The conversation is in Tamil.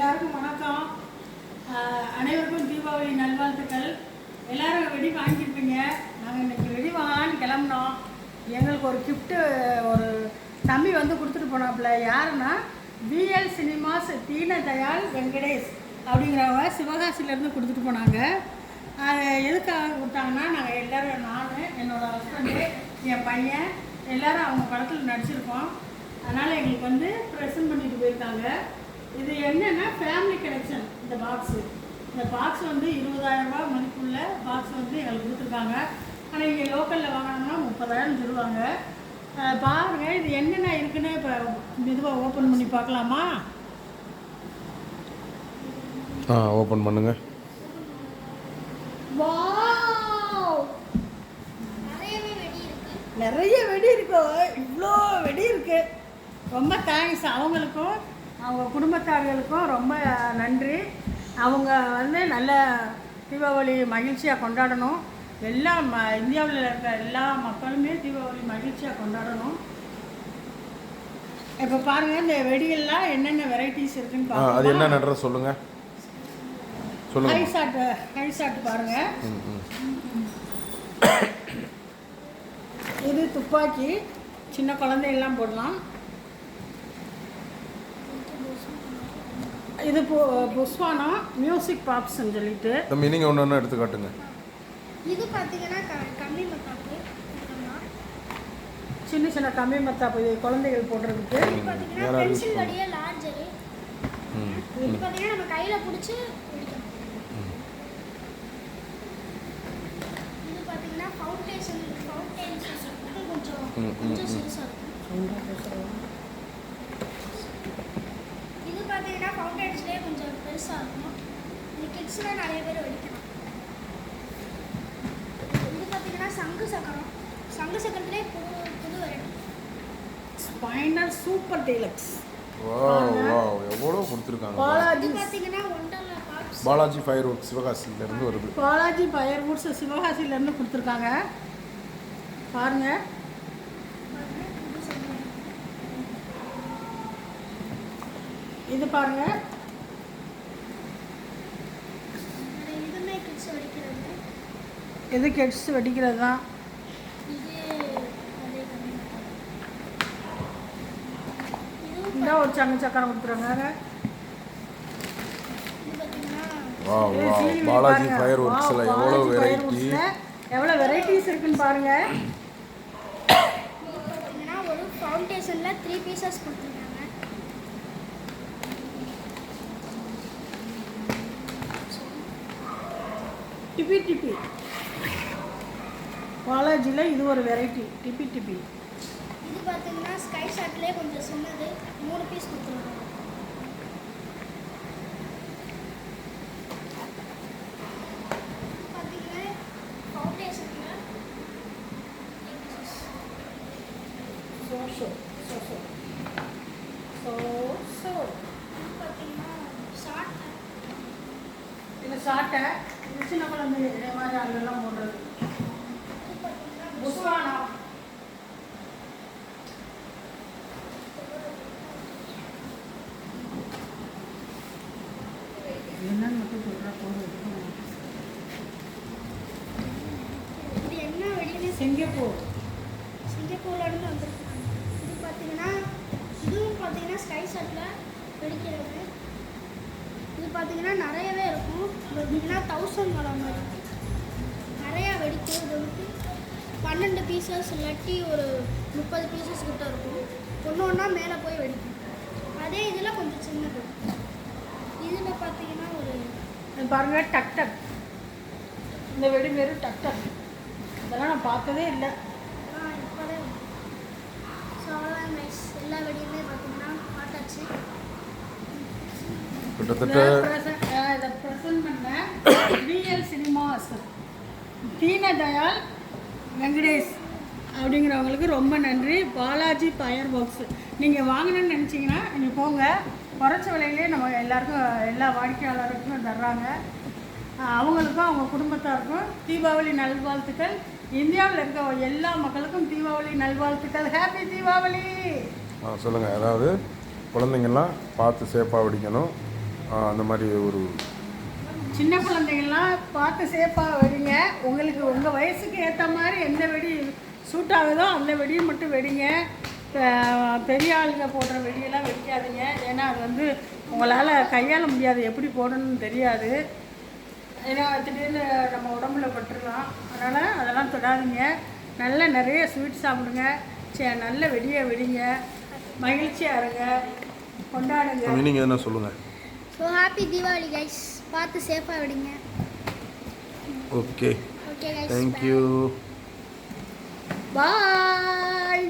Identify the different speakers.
Speaker 1: எல்லாருக்கும் வணக்கம். அனைவருக்கும் தீபாவளி நல்வாழ்த்துக்கள். எல்லாரும் வெடி வாங்கியிருப்பீங்க. நாங்கள் இன்றைக்கி வெடி வாங்கலான்னு கிளம்புனோம். எங்களுக்கு ஒரு கிஃப்ட்டு ஒரு தம்பி வந்து கொடுத்துட்டு போனாப்புல. யாருன்னா பிஎல் சினிமாஸ் தீனதயாள் வெங்கடேஷ் அப்படிங்கிறவங்க சிவகாசிலேருந்து கொடுத்துட்டு போனாங்க. அது எதுக்காக கொடுத்தாங்கன்னா, நாங்கள் எல்லோரும், நான், என்னோடய ஹஸ்பண்டு, என் பையன் எல்லோரும் அவங்க படத்தில் நடிச்சிருக்கோம். அதனால் எங்களுக்கு வந்து ப்ரெசன்ட் பண்ணிட்டு போயிருக்காங்க. இது என்னென்னா ஃபேமிலி கலெக்ஷன். இந்த பாக்ஸ் வந்து 20,000 ரூபா மதிப்புள்ள பாக்ஸ் வந்து எங்களுக்கு கொடுத்துருக்காங்க. ஆனால் இங்கே லோக்கலில் வாங்கினோம்னா 30,000 சொல்லுவாங்க. பாருங்கள் இது என்னென்ன இருக்குன்னு இப்போ மெதுவாக ஓப்பன் பண்ணி பார்க்கலாமா?
Speaker 2: ஓப்பன் பண்ணுங்க.
Speaker 1: நிறைய வெடி இருக்கு. இவ்வளோ வெடி இருக்கு. ரொம்ப தேங்க்ஸ் அவங்களுக்கும் அவங்க குடும்பத்தார்களுக்கும் ரொம்ப நன்றி. அவங்க வந்து நல்ல தீபாவளி மகிழ்ச்சியாக கொண்டாடணும். எல்லா இந்தியாவில் இருக்கிற எல்லா மக்களுமே தீபாவளி மகிழ்ச்சியாக கொண்டாடணும். இப்போ பாருங்கள் இந்த வெடிகள்லாம் என்னென்ன வெரைட்டிஸ் இருக்குன்னு பாருங்கள்.
Speaker 2: அது என்ன சொல்லுங்க.
Speaker 1: ஹை ஷாட் பாருங்கள். இது துப்பாக்கி, சின்ன குழந்தையெல்லாம் போடலாம். இது புஷ்வானா மியூசிக் பாப்ஸ்ன்னு சொல்லிட்டு
Speaker 2: நீங்கள் ஒன்று எடுத்து காட்டுங்க.
Speaker 3: இது பார்த்தீங்கன்னா கம்மி மத்தாப்பு,
Speaker 1: சின்ன சின்ன கம்மி மத்தாப்பு குழந்தைகள் போடுறதுக்கு.
Speaker 3: பென்சில் வடிய லார்ஜர். இது பார்த்தீங்கன்னா நம்ம கையில் பிடிச்சி பிடிக்கணும். இது பார்த்தீங்கன்னா ஃபவுண்டேஷன் கொஞ்சம் சிறுசாக இருக்கும். இது பார்த்தீங்கன்னா ஃபவுண்டேஷன்லேயே கொஞ்சம் பெருசாக இருக்கும். இது கிட்ஸ்லாம் நிறைய பேர் வெடிக்கலாம். இது பார்த்தீங்கன்னா சங்கு சக்கரத்துலேயே புது வெரைட்டி
Speaker 1: ஸ்பைனர் சூப்பர் டீலக்ஸ்.
Speaker 2: எவ்வளோ கொடுத்துருக்காங்க.
Speaker 3: பாலாஜி பார்த்தீங்கன்னா ஒண்டர்லா பாப்ஸ்.
Speaker 2: பாலாஜி ஃபயர் ஒர்க்ஸ் சிவகாசியிலேருந்து வருது.
Speaker 1: பாலாஜி ஃபயர் ஒர்க்ஸ் சிவகாசியிலேருந்து கொடுத்துருக்காங்க. பாருங்க. இது பாருங்க. இது கிட்ஸ் வெடிக்கிறது தான். இந்த ஒரு சக்கரம் கொடுத்துருங்க.
Speaker 2: பாலாஜி ஃபயர் ஒர்க்ஸ்ல
Speaker 1: எவ்வளோ வெரைட்டிஸ் இருக்குன்னு பாருங்க.
Speaker 3: ஒரு ஃபவுண்டேஷன்ல 3 பீசஸ் கொடுத்துருக்காங்க.
Speaker 1: டிபி பாலாஜியில் இது ஒரு வெரைட்டி டிபி.
Speaker 3: இது பார்த்தீங்கன்னா ஸ்கை ஷாட்லேயே கொஞ்சம் சின்னது 3 பீஸ் கொடுத்துருக்காங்க. பார்த்தீங்கன்னா ஃபவுண்டேஷனில் பார்த்தீங்கன்னா
Speaker 1: ஷார்ட்டை சின்ன குழந்தை இதே மாதிரி அதெல்லாம் போடுறது. புஷ்வானா என்னன்னு மட்டும் சொல்கிறா போதும்.
Speaker 3: இது என்ன வெடின்னு சிங்கப்பூர்லேருந்து வந்துருக்காங்க. இதுவும் பார்த்தீங்கன்னா ஸ்கை ஷாட்டில் வெடிக்கிறது. இது பார்த்தீங்கன்னா நிறையவே இருக்கும். எப்படின்னா 1000 வர மாதிரி நிறையா வெடிக்கும். இது வந்து 12 பீசஸ் இல்லாட்டி ஒரு 30 பீசஸ் கிட்ட இருக்கும். ஒன்று மேலே போய் வெடிக்கும். அதே இதில் கொஞ்சம் சின்னது. இதில் பார்த்தீங்கன்னா ஒரு
Speaker 1: பாருங்க டக். இந்த வெடி பேர் டக். இதெல்லாம் நான் பார்த்ததே இல்லை.
Speaker 3: இப்போதே நைஸ். எல்லா வெடியுமே பார்த்தீங்கன்னா பார்த்தாச்சு.
Speaker 1: இதை ப்ரெசன்ட் பண்ண பிஎல் சினிமாஸ் தீனதயாள் வெங்கடேஷ் அப்படிங்கிறவங்களுக்கு ரொம்ப நன்றி. பாலாஜி ஃபயர் ஒர்க்ஸ் நீங்கள் வாங்கணும்னு நினச்சிங்கன்னா நீங்கள் போங்க. குறைச்ச விலையிலே நம்ம எல்லாருக்கும் எல்லா வாடிக்கையாளருக்கும் தர்றாங்க. அவங்களுக்கும் அவங்க குடும்பத்தாருக்கும் தீபாவளி நல்வாழ்த்துக்கள். இந்தியாவில் இருக்க எல்லா மக்களுக்கும் தீபாவளி நல்வாழ்த்துக்கள். ஹாப்பி தீபாவளி.
Speaker 2: சொல்லுங்கள். அதாவது குழந்தைங்கள்லாம் பார்த்து சேஃபாக வெடிக்கணும். அந்த மாதிரி ஒரு
Speaker 1: சின்ன குழந்தைங்கள்லாம் பார்த்து சேஃபாக வெடிங்க. உங்களுக்கு உங்கள் வயசுக்கு ஏற்ற மாதிரி எந்த வெடி சூட் ஆகுதோ அந்த வெடியை மட்டும் வெடிங்க. பெரிய ஆளுங்க போடுற வெடியெல்லாம் வெடிக்காதீங்க. ஏன்னா அது வந்து உங்களால் கையாள முடியாது, எப்படி போடணும்னு தெரியாது. ஏன்னா திடீர்னு நம்ம உடம்புல பட்டுடலாம். அதனால் அதெல்லாம் தொடாதீங்க. நிறைய ஸ்வீட் சாப்பிடுங்க. நல்ல வெடியை வெடிங்க. மகிழ்ச்சியாக இருங்க, கொண்டாடுங்க.
Speaker 2: நீங்கள் என்ன சொல்லுங்கள்?
Speaker 3: So happy Deepavali guys. பார்த்து சேஃபாக விடுங்க.
Speaker 2: ஓகே,
Speaker 3: ஓகே கைஸ்,
Speaker 2: தேங்க்யூ,
Speaker 3: பாய்.